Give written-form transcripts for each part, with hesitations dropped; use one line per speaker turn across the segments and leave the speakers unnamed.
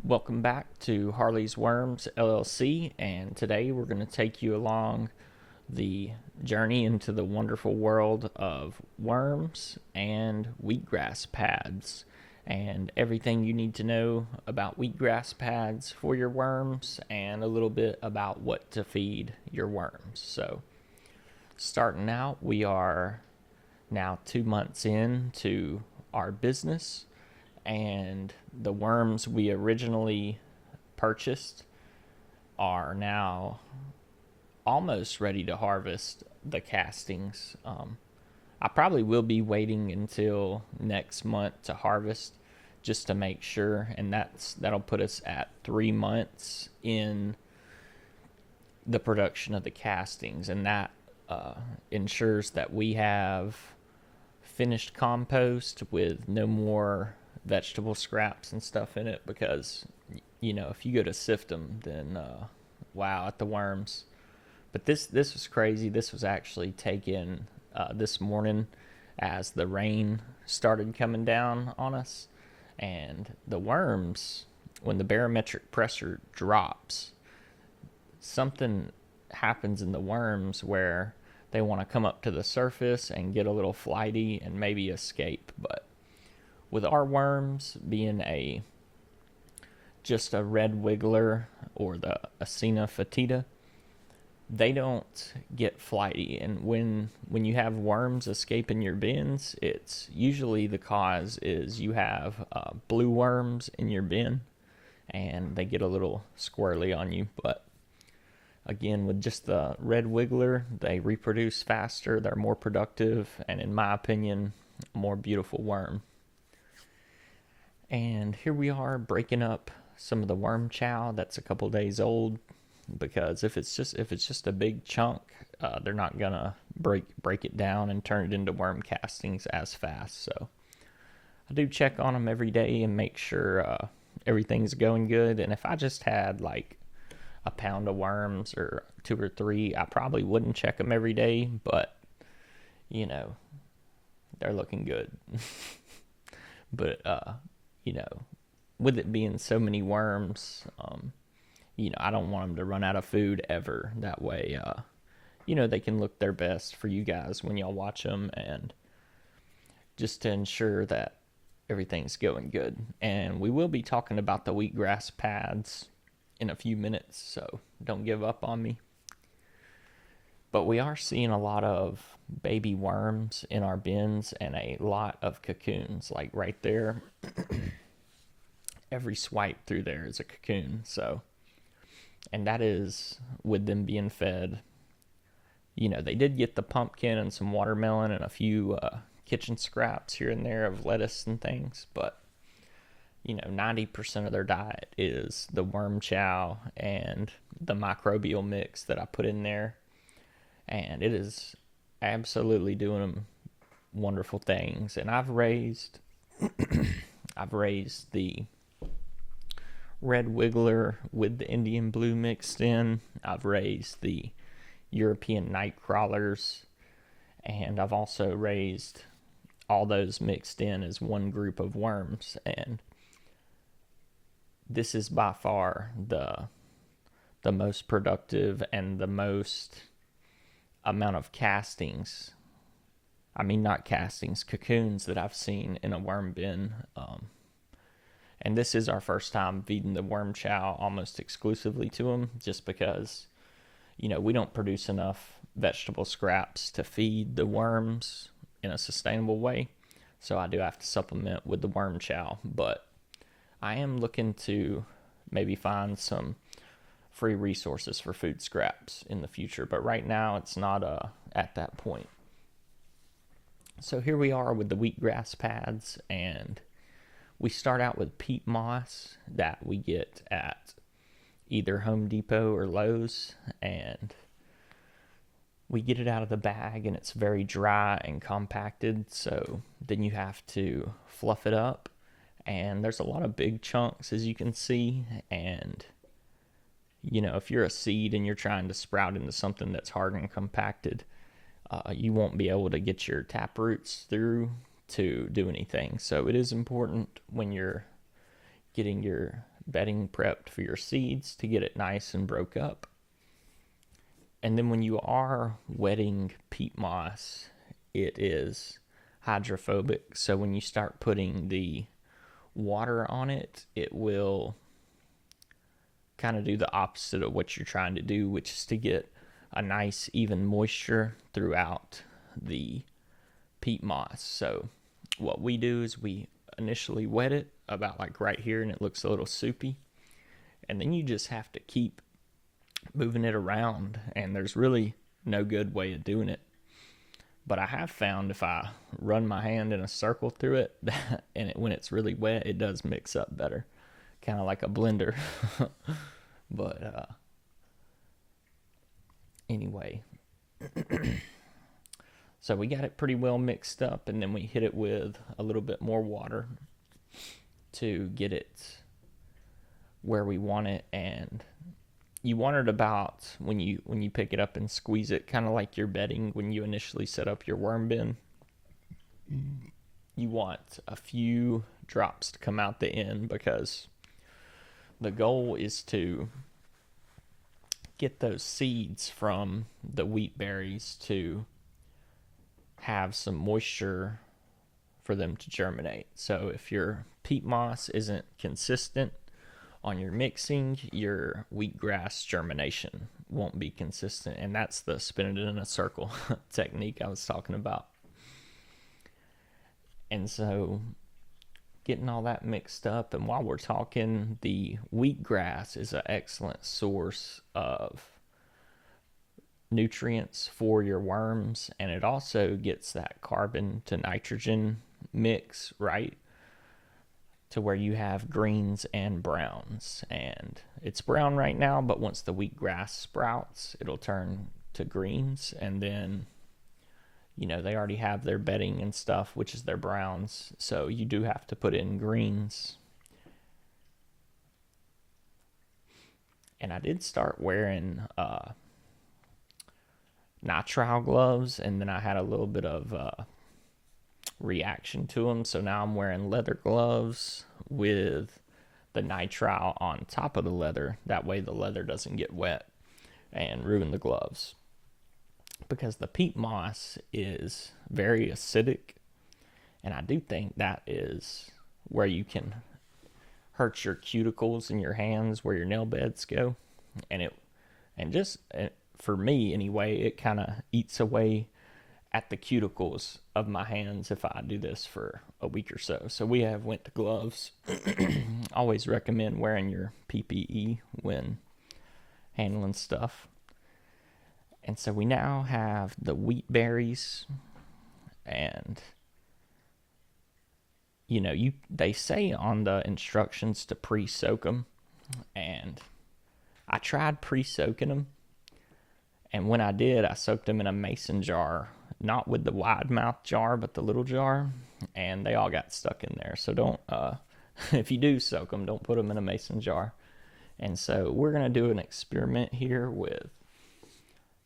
Welcome back to Harley's Worms LLC, and today we're going to take you along the journey into the wonderful world of worms and wheatgrass pads and everything you need to know about wheatgrass pads for your worms and a little bit about what to feed your worms. So, starting out, we are now 2 months into our business, and the worms we originally purchased are now almost ready to harvest the castings. I probably will be waiting until next month to harvest just to make sure, and that'll put us at 3 months in the production of the castings, and that ensures that we have finished compost with no more vegetable scraps and stuff in it, because if you go to sift them, then wow, at the worms. But this was crazy. This was actually taken this morning as the rain started coming down on us, and the worms, when the barometric pressure drops, something happens in the worms where they want to come up to the surface and get a little flighty and maybe escape. But with our worms being just a red wiggler or the Eisenia fetida, they don't get flighty. And when you have worms escaping your bins, it's usually the cause is you have blue worms in your bin and they get a little squirrely on you. But again, with just the red wiggler, they reproduce faster, they're more productive, and in my opinion, a more beautiful worm. And here we are breaking up some of the worm chow that's a couple days old, because if it's just a big chunk, they're not gonna break it down and turn it into worm castings as fast. So I do check on them every day and make sure everything's going good. And if I just had like a pound of worms or 2 or 3, I probably wouldn't check them every day, but they're looking good. But with it being so many worms, I don't want them to run out of food ever. That way, they can look their best for you guys when y'all watch them, and just to ensure that everything's going good. And we will be talking about the wheatgrass pads in a few minutes, so don't give up on me. But we are seeing a lot of baby worms in our bins and a lot of cocoons, like right there. Every swipe through there is a cocoon. So, and that is with them being fed. They did get the pumpkin and some watermelon and a few kitchen scraps here and there of lettuce and things, but 90% of their diet is the worm chow and the microbial mix that I put in there. And it is absolutely doing them wonderful things. And I've raised the red wiggler with the Indian blue mixed in. I've raised the European night crawlers, and I've also raised all those mixed in as one group of worms. And this is by far the most productive and the most amount of cocoons that I've seen in a worm bin. And this is our first time feeding the worm chow almost exclusively to them, just because we don't produce enough vegetable scraps to feed the worms in a sustainable way, so I do have to supplement with the worm chow. But I am looking to maybe find some free resources for food scraps in the future, but right now it's not at that point. So here we are with the wheatgrass pads, and we start out with peat moss that we get at either Home Depot or Lowe's, and we get it out of the bag and it's very dry and compacted, so then you have to fluff it up, and there's a lot of big chunks, as you can see. And if you're a seed and you're trying to sprout into something that's hard and compacted, you won't be able to get your tap roots through to do anything. So it is important when you're getting your bedding prepped for your seeds to get it nice and broke up. And then when you are wetting peat moss, it is hydrophobic. So when you start putting the water on it, it will kind of do the opposite of what you're trying to do, which is to get a nice even moisture throughout the peat moss. So what we do is we initially wet it about like right here, and it looks a little soupy, and then you just have to keep moving it around, and there's really no good way of doing it. But I have found if I run my hand in a circle through it, and when it's really wet, it does mix up better, kind of like a blender. But anyway, so we got it pretty well mixed up, and then we hit it with a little bit more water to get it where we want it. And you want it about, when you pick it up and squeeze it, kind of like your bedding when you initially set up your worm bin. You want a few drops to come out the end, because the goal is to get those seeds from the wheat berries to have some moisture for them to germinate. So if your peat moss isn't consistent on your mixing, your wheatgrass germination won't be consistent. And that's the spin it in a circle technique I was talking about. And so getting all that mixed up, and while we're talking, the wheatgrass is an excellent source of nutrients for your worms, and it also gets that carbon to nitrogen mix right to where you have greens and browns. And it's brown right now, but once the wheatgrass sprouts, it'll turn to greens, and then they already have their bedding and stuff, which is their browns, so you do have to put in greens. And I did start wearing nitrile gloves, and then I had a little bit of reaction to them, so now I'm wearing leather gloves with the nitrile on top of the leather. That way the leather doesn't get wet and ruin the gloves, because the peat moss is very acidic, and I do think that is where you can hurt your cuticles in your hands, where your nail beds go. For me anyway, it kind of eats away at the cuticles of my hands if I do this for a week or so. So we have went to gloves. Always recommend wearing your PPE when handling stuff. And so we now have the wheat berries, and they say on the instructions to pre-soak them, and I tried pre-soaking them, and when I did, I soaked them in a mason jar, not with the wide mouth jar, but the little jar, and they all got stuck in there. So don't, if you do soak them, don't put them in a mason jar. And so we're going to do an experiment here with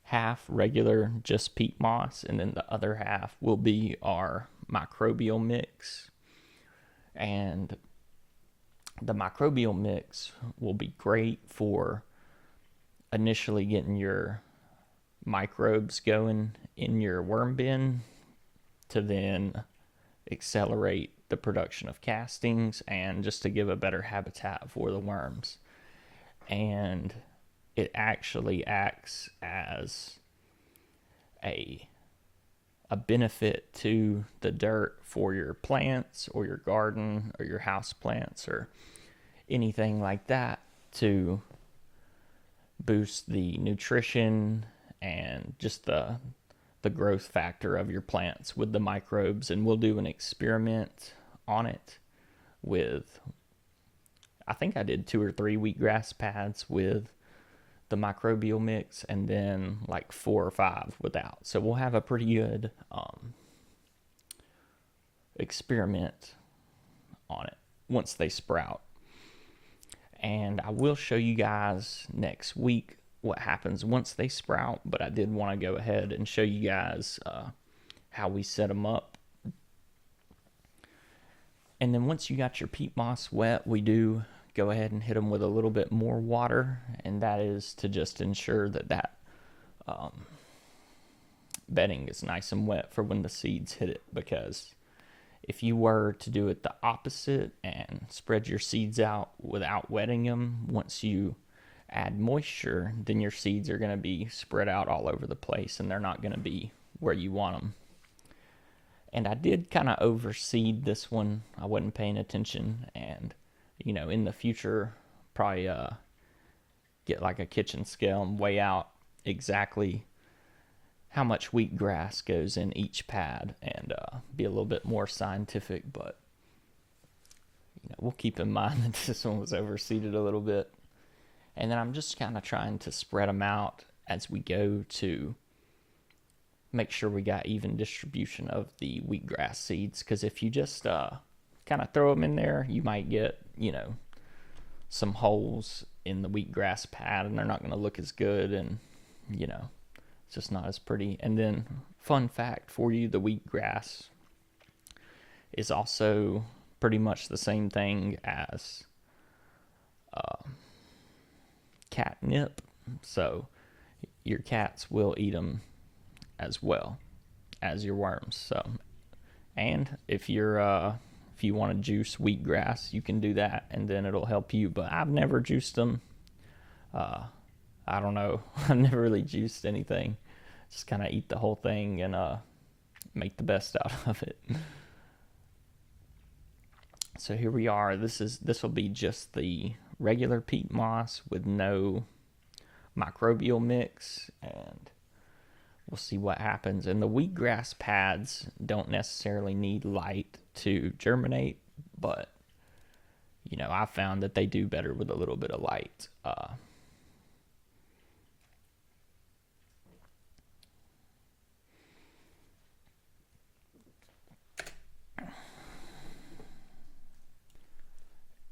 half regular just peat moss, and then the other half will be our microbial mix. And the microbial mix will be great for initially getting your microbes going in your worm bin, to then accelerate the production of castings, and just to give a better habitat for the worms. And it actually acts as a benefit to the dirt for your plants or your garden or your house plants or anything like that, to boost the nutrition and just the growth factor of your plants with the microbes. And we'll do an experiment on it with, I think I did 2 or 3 wheatgrass pads with the microbial mix, and then like 4 or 5 without. So we'll have a pretty good experiment on it once they sprout. And I will show you guys next week what happens once they sprout, but I did want to go ahead and show you guys how we set them up. And then once you got your peat moss wet, we do go ahead and hit them with a little bit more water, and that is to just ensure that bedding is nice and wet for when the seeds hit it, because if you were to do it the opposite and spread your seeds out without wetting them, once you add moisture, then your seeds are going to be spread out all over the place and they're not going to be where you want them. And I did kind of overseed this one. I wasn't paying attention, and in the future probably get like a kitchen scale and weigh out exactly how much wheatgrass goes in each pad, and be a little bit more scientific. But we'll keep in mind that this one was overseeded a little bit. And then I'm just kind of trying to spread them out as we go to make sure we got even distribution of the wheatgrass seeds, because if you just kind of throw them in there, you might get some holes in the wheatgrass pad, and they're not going to look as good, and it's just not as pretty. And then, fun fact for you, the wheatgrass is also pretty much the same thing as catnip, so your cats will eat them as well as your worms. So, and if you want to juice wheatgrass, you can do that, and then it'll help you. But I've never juiced them. I don't know. I've never really juiced anything. Just kind of eat the whole thing and make the best out of it. So here we are. This will be just the regular peat moss with no microbial mix, and we'll see what happens. And the wheatgrass pads don't necessarily need light to germinate, but I found that they do better with a little bit of light.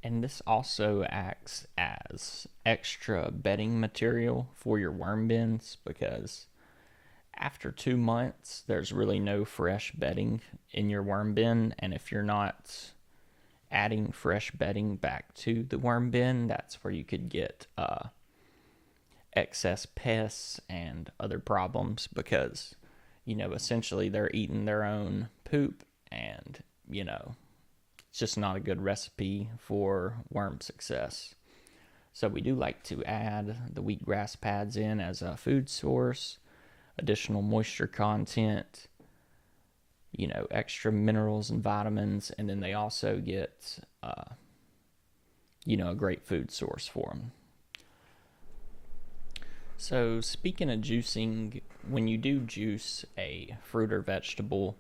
And this also acts as extra bedding material for your worm bins, because after 2 months, there's really no fresh bedding in your worm bin. And if you're not adding fresh bedding back to the worm bin, that's where you could get excess pests and other problems, because, essentially they're eating their own poop, and, it's just not a good recipe for worm success. So we do like to add the wheatgrass pads in as a food source, additional moisture content, extra minerals and vitamins, and then they also get, a great food source for them. So speaking of juicing, when you do juice a fruit or vegetable,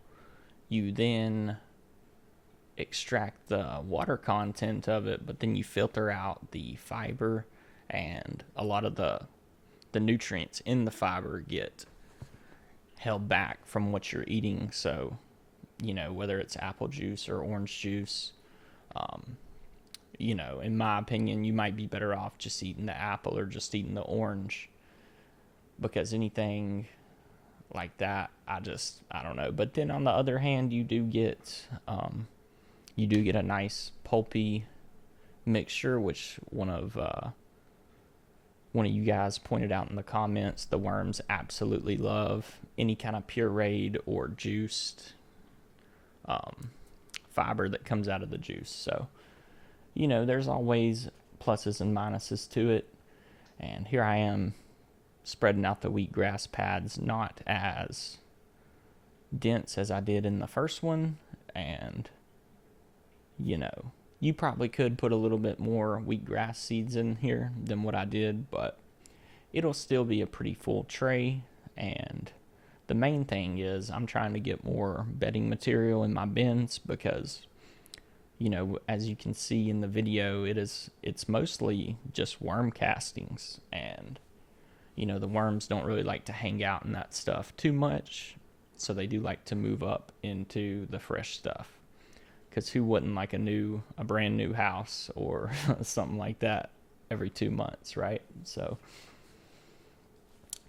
you then extract the water content of it, but then you filter out the fiber, and a lot of the nutrients in the fiber get held back from what you're eating. So, whether it's apple juice or orange juice, in my opinion, you might be better off just eating the apple or just eating the orange, because anything like that, I don't know. But then on the other hand, you do get a nice pulpy mixture, which one of you guys pointed out in the comments, the worms absolutely love any kind of pureed or juiced fiber that comes out of the juice. So, there's always pluses and minuses to it. And here I am spreading out the wheatgrass pads, not as dense as I did in the first one. And you probably could put a little bit more wheatgrass seeds in here than what I did, but it'll still be a pretty full tray. And the main thing is I'm trying to get more bedding material in my bins, because as you can see in the video, it's mostly just worm castings, and the worms don't really like to hang out in that stuff too much, so they do like to move up into the fresh stuff. Because who wouldn't like a brand new house or something like that every 2 months, right? So,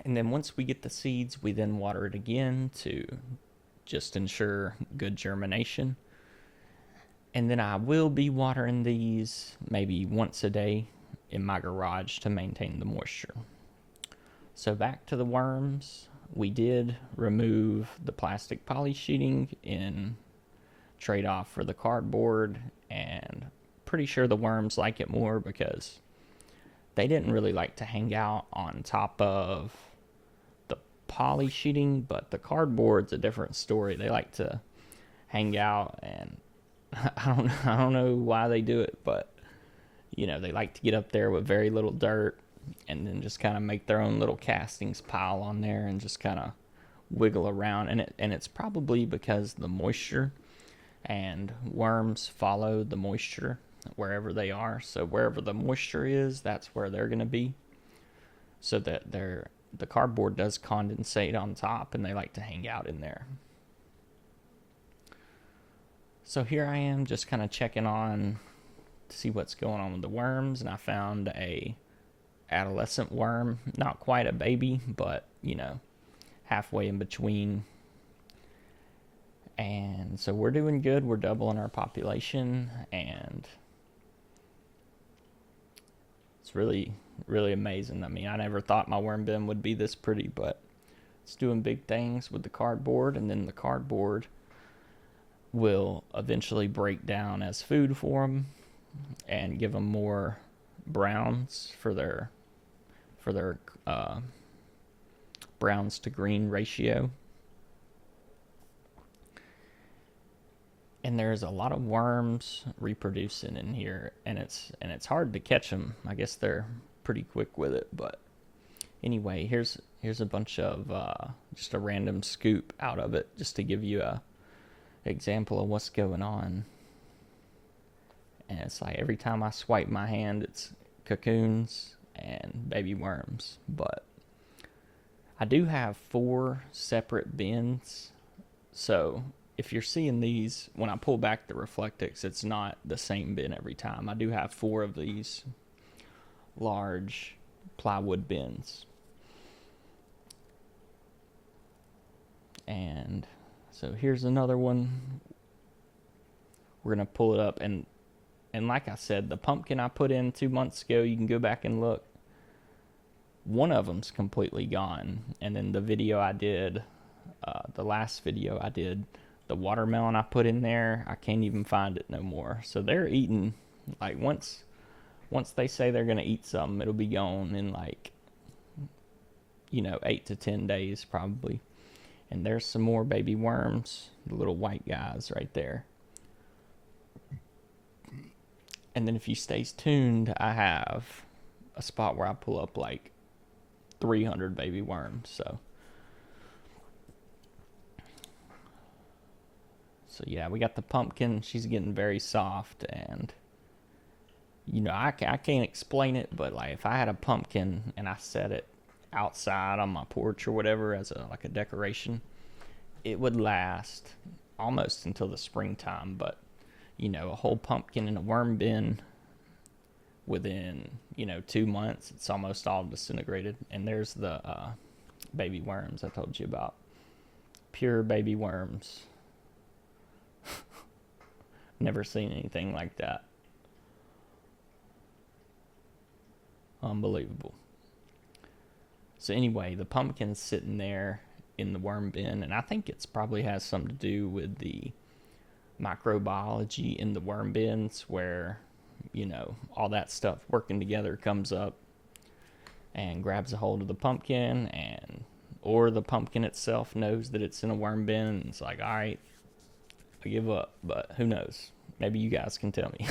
and then once we get the seeds, we then water it again to just ensure good germination. And then I will be watering these maybe once a day in my garage to maintain the moisture. So back to the worms. We did remove the plastic poly sheeting in trade-off for the cardboard, and pretty sure the worms like it more because they didn't really like to hang out on top of the poly sheeting, but the cardboard's a different story. They like to hang out, and I don't know why they do it, but they like to get up there with very little dirt and then just kind of make their own little castings pile on there and just kind of wiggle around. And it's probably because the moisture, and worms follow the moisture wherever they are. So wherever the moisture is, that's where they're going to be. So that the cardboard does condensate on top, and they like to hang out in there. So here I am just kind of checking on to see what's going on with the worms, and I found a adolescent worm, not quite a baby, but halfway in between. And so we're doing good. We're doubling our population, and it's really, really amazing. I mean, I never thought my worm bin would be this pretty, but it's doing big things with the cardboard, and then the cardboard will eventually break down as food for them and give them more browns for their browns to green ratio. And there's a lot of worms reproducing in here, and it's hard to catch them. I guess they're pretty quick with it, but anyway, here's a bunch of just a random scoop out of it, just to give you a example of what's going on. And it's like every time I swipe my hand, it's cocoons and baby worms. But I do have 4 separate bins, so if you're seeing these, when I pull back the Reflectix, it's not the same bin every time. I do have 4 of these large plywood bins. And so here's another one. We're going to pull it up, and like I said, the pumpkin I put in 2 months ago, you can go back and look. One of them's completely gone. And then the video I did, the last video I did, the watermelon I put in there, I can't even find it no more. So they're eating, like once they say they're going to eat something, it'll be gone in like, 8 to 10 days probably. And there's some more baby worms, the little white guys right there. And then if you stay tuned, I have a spot where I pull up like 300 baby worms. So yeah, we got the pumpkin. She's getting very soft, and I can't explain it, but like if I had a pumpkin and I set it outside on my porch or whatever as a decoration, it would last almost until the springtime. But a whole pumpkin in a worm bin, within 2 months, it's almost all disintegrated. And there's the baby worms I told you about, pure baby worms. Never seen anything like that. Unbelievable. So anyway, the pumpkin's sitting there in the worm bin, and I think it's probably has something to do with the microbiology in the worm bins, where all that stuff working together comes up and grabs a hold of the pumpkin, or the pumpkin itself knows that it's in a worm bin, and it's like, all right, I give up. But who knows? Maybe you guys can tell me.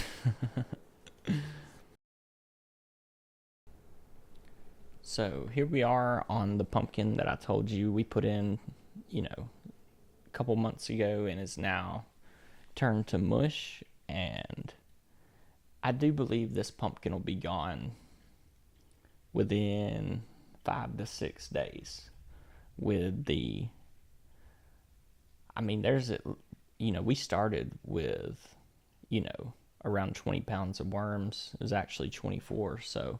So here we are on the pumpkin that I told you we put in, a couple months ago, and is now turned to mush. And I do believe this pumpkin will be gone within 5 to 6 days. We started with, around 20 pounds of worms. It was actually 24, so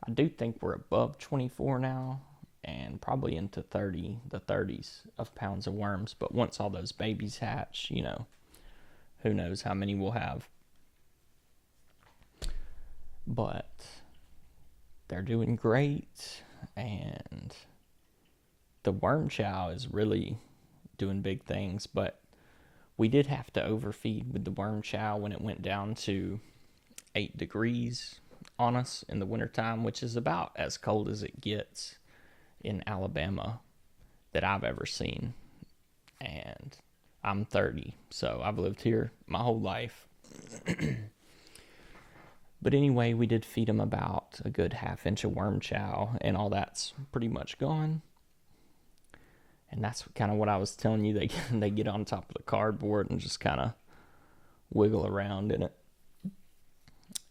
I do think we're above 24 now, and probably into the 30s of pounds of worms. But once all those babies hatch, who knows how many we'll have. But they're doing great, and the worm chow is really doing big things, but we did have to overfeed with the worm chow when it went down to 8 degrees on us in the wintertime, which is about as cold as it gets in Alabama that I've ever seen. And I'm 30, so I've lived here my whole life. But anyway, we did feed them about a good ½ inch of worm chow, and all that's pretty much gone. And that's kind of what I was telling you. They get on top of the cardboard and just kind of wiggle around in it.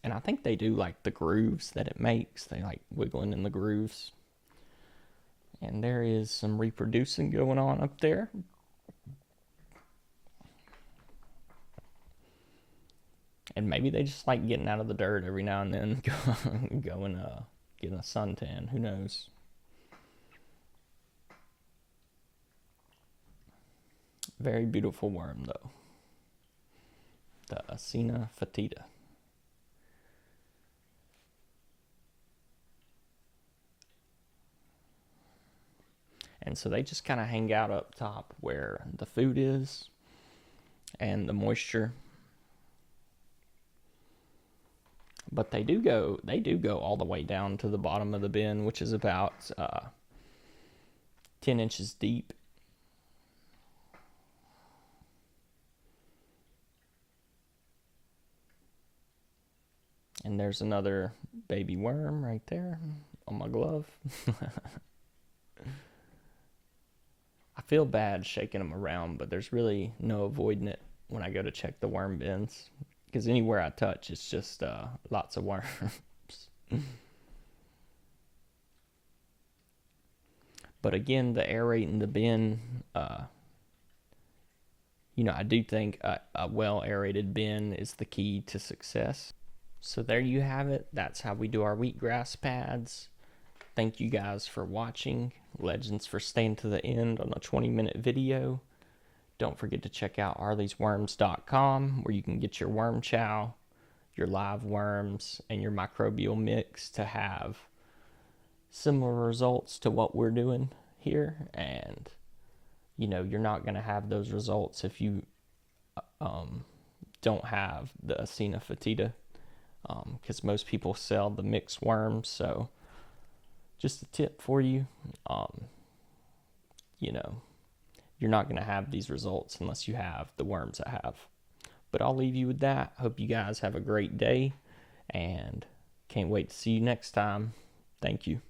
And I think they do like the grooves that it makes. They like wiggling in the grooves. And there is some reproducing going on up there. And maybe they just like getting out of the dirt every now and then, going getting a suntan. Who knows? Very beautiful worm, though. The Eisenia fetida. And so they just kind of hang out up top where the food is and the moisture. But they do go all the way down to the bottom of the bin, which is about 10 inches deep. And there's another baby worm right there on my glove. I feel bad shaking them around, but there's really no avoiding it when I go to check the worm bins, because anywhere I touch, it's just lots of worms. But again, the aerating the bin, I do think a well-aerated bin is the key to success. So there you have it. That's how we do our wheatgrass pads. Thank you guys for watching. Legends for staying to the end on a 20-minute video. Don't forget to check out arleysworms.com, where you can get your worm chow, your live worms, and your microbial mix to have similar results to what we're doing here. And you're not going to have those results if you don't have the Eisenia fetida, because most people sell the mixed worms. So just a tip for you, you're not going to have these results unless you have the worms I have. But I'll leave you with that. Hope you guys have a great day, and can't wait to see you next time. Thank you.